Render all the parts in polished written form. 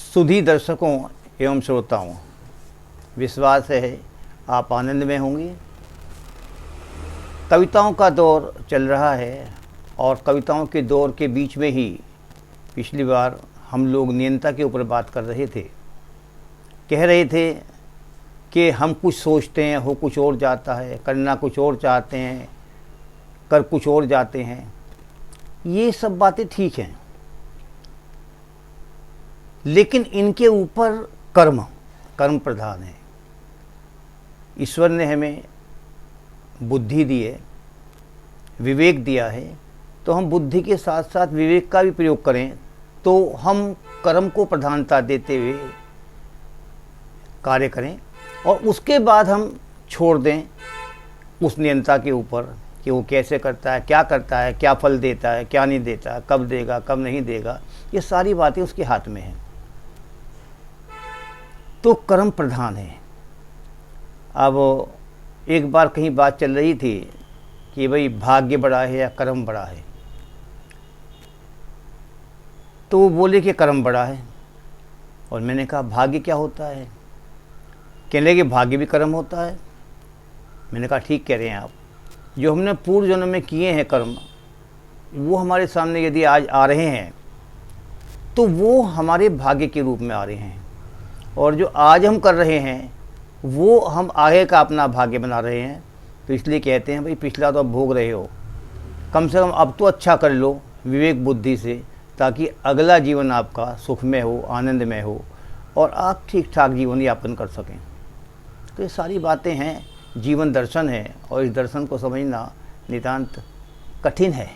सुधी दर्शकों एवं श्रोताओं, विश्वास है आप आनंद में होंगे। कविताओं का दौर चल रहा है और कविताओं के दौर के बीच में ही पिछली बार हम लोग नियंता के ऊपर बात कर रहे थे। कह रहे थे कि हम कुछ सोचते हैं, हो कुछ और जाता है, करना कुछ और चाहते हैं, कर कुछ और जाते हैं। ये सब बातें ठीक हैं, लेकिन इनके ऊपर कर्म प्रधान है। ईश्वर ने हमें बुद्धि दी है, विवेक दिया है, तो हम बुद्धि के साथ साथ विवेक का भी प्रयोग करें तो हम कर्म को प्रधानता देते हुए कार्य करें और उसके बाद हम छोड़ दें उस नियंता के ऊपर कि वो कैसे करता है, क्या फल देता है, क्या नहीं देता, कब देगा, कब नहीं देगा। ये सारी बातें उसके हाथ में हैं। तो कर्म प्रधान है। अब एक बार कहीं बात चल रही थी कि भाई भाग्य बड़ा है या कर्म बड़ा है, तो वो बोले कि कर्म बड़ा है। और मैंने कहा भाग्य क्या होता है? कहने लगे भाग्य भी कर्म होता है। मैंने कहा ठीक कह रहे हैं आप। जो हमने पूर्व जन्म में किए हैं कर्म, वो हमारे सामने यदि आज आ रहे हैं तो वो हमारे भाग्य के रूप में आ रहे हैं, और जो आज हम कर रहे हैं वो हम आगे का अपना भाग्य बना रहे हैं। तो इसलिए कहते हैं भाई पिछला तो अब भोग रहे हो, कम से कम अब तो अच्छा कर लो विवेक बुद्धि से, ताकि अगला जीवन आपका सुखमय हो, आनंदमय हो और आप ठीक ठाक जीवन यापन कर सकें। तो ये सारी बातें हैं, जीवन दर्शन है और इस दर्शन को समझना नितांत कठिन है।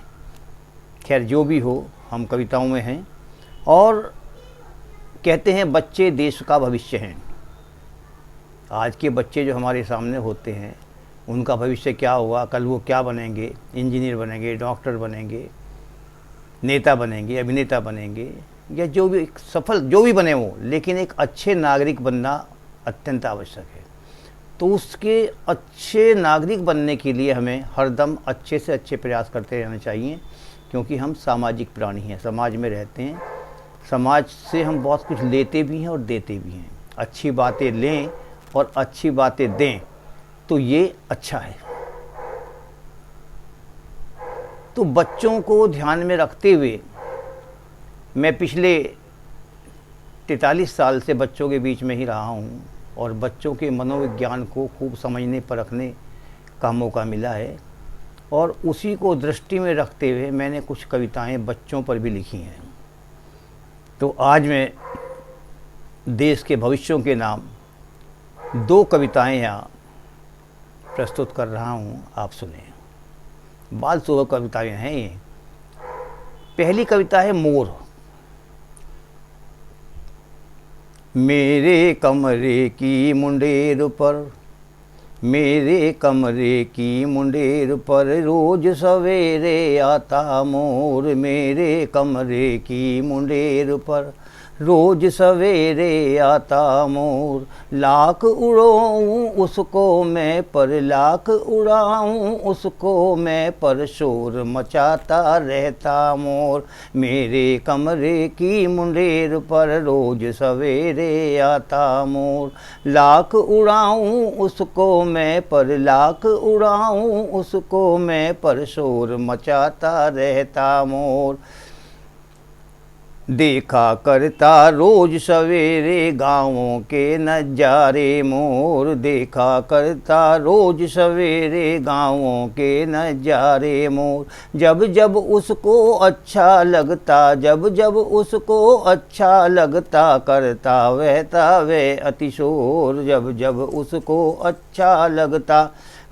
खैर जो भी हो, हम कविताओं में हैं और कहते हैं बच्चे देश का भविष्य हैं। आज के बच्चे जो हमारे सामने होते हैं उनका भविष्य क्या होगा, कल वो क्या बनेंगे, इंजीनियर बनेंगे, डॉक्टर बनेंगे, नेता बनेंगे, अभिनेता बनेंगे, या जो भी सफल जो भी बने वो, लेकिन एक अच्छे नागरिक बनना अत्यंत आवश्यक है। तो उसके अच्छे नागरिक बनने के लिए हमें हरदम अच्छे से अच्छे प्रयास करते रहना चाहिए, क्योंकि हम सामाजिक प्राणी हैं, समाज में रहते हैं। समाज से हम बहुत कुछ लेते भी हैं और देते भी हैं। अच्छी बातें लें और अच्छी बातें दें तो ये अच्छा है। तो बच्चों को ध्यान में रखते हुए मैं पिछले 43 साल से बच्चों के बीच में ही रहा हूँ और बच्चों के मनोविज्ञान को खूब समझने परखने का मौका मिला है, और उसी को दृष्टि में रखते हुए मैंने कुछ कविताएं बच्चों पर भी लिखी हैं। तो आज मैं देश के भविष्यों के नाम 2 कविताएं यहाँ प्रस्तुत कर रहा हूँ, आप सुने। बाल सुबह कविताएं हैं ये। पहली कविता है मोर। मेरे कमरे की मुंडेर पर, मेरे कमरे की मुंडेर पर रोज सवेरे आता मोर। मेरे कमरे की मुंडेर पर रोज सवेरे आता मोर। लाख उड़ाऊँ उसको मैं पर, लाख उड़ाऊँ उसको मैं पर, शोर मचाता रहता मोर। मेरे कमरे की मुंडेर पर रोज सवेरे आता मोर। लाख उड़ाऊँ उसको मैं पर, लाख उड़ाऊँ उसको मैं पर, शोर मचाता रहता मोर। देखा करता रोज सवेरे गाँवों के नज़ारे मोर। देखा करता रोज सवेरे गाँवों के नज़ारे मोर। जब जब उसको अच्छा लगता, जब जब उसको अच्छा लगता, करता वहता वह अतिशोर। जब जब उसको अच्छा लगता,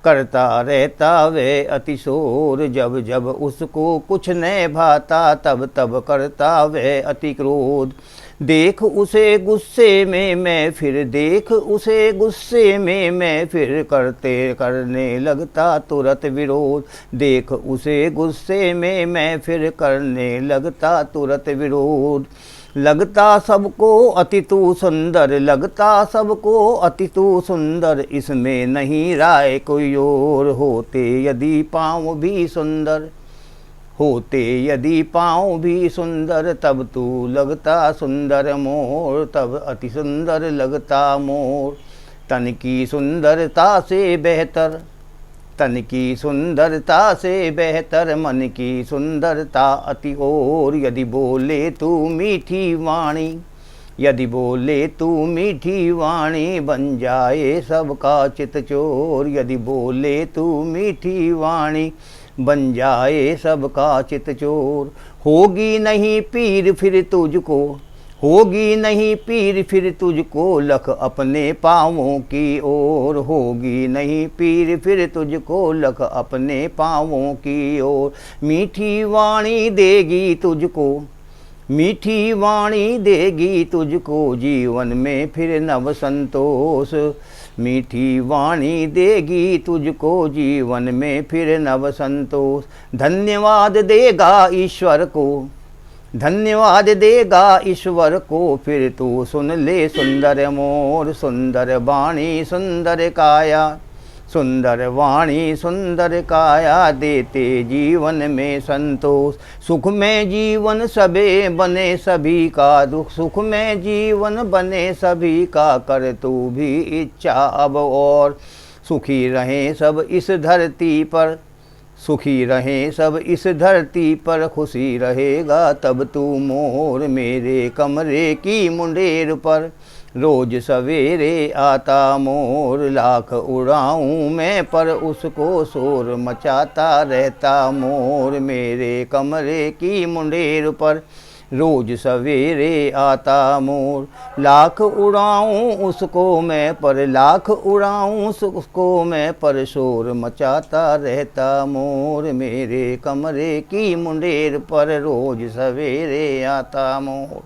करता रहता वे अतिशोर। जब जब उसको कुछ न भाता, तब तब करता वे अति क्रोध। देख उसे गुस्से में मैं फिर, देख उसे गुस्से में मैं फिर, करने लगता तुरंत विरोध। देख उसे गुस्से में मैं फिर, करने लगता तुरंत विरोध। लगता सबको अति तू सुंदर, लगता सबको अति तू सुंदर, इसमें नहीं राय कोई और, होते यदि पाँव भी सुंदर। होते यदि पाँव भी सुंदर तब तू लगता सुंदर मोर, तब अति सुंदर लगता मोर। तन की सुंदरता से बेहतर, तन की सुंदरता से बेहतर मन की सुंदरता अति और। यदि बोले तू मीठी वाणी, यदि बोले तू मीठी वाणी बन जाए सबका चित चोर। यदि बोले तू मीठी वाणी बन जाए सबका चित चोर। होगी नहीं पीर फिर तुझको, होगी नहीं पीर फिर तुझको लख अपने पाँवों की ओर। होगी नहीं पीर फिर तुझको लख अपने पाँवों की ओर। मीठी वाणी देगी तुझको, मीठी वाणी देगी तुझको जीवन में फिर नव संतोष। मीठी वाणी देगी तुझको जीवन में फिर नव संतोष। धन्यवाद देगा ईश्वर को, धन्यवाद देगा ईश्वर को फिर तू सुन ले सुंदर मोर। सुंदर वाणी सुंदर काया, सुंदर वाणी सुंदर काया देते जीवन में संतोष। सुख में जीवन सबे बने सभी का दुख, सुख में जीवन बने सभी का कर तू भी इच्छा अब और। सुखी रहें सब इस धरती पर, सुखी रहें सब इस धरती पर खुशी रहेगा तब तू मोर। मेरे कमरे की मुंडेर पर रोज सवेरे आता मोर। लाख उड़ाऊं मैं पर उसको शोर मचाता रहता मोर। मेरे कमरे की मुंडेर पर रोज सवेरे आता मोर। लाख उड़ाऊं उसको मैं पर, लाख उड़ाऊं उसको मैं पर शोर मचाता रहता मोर। मेरे कमरे की मुंडेर पर रोज सवेरे आता मोर।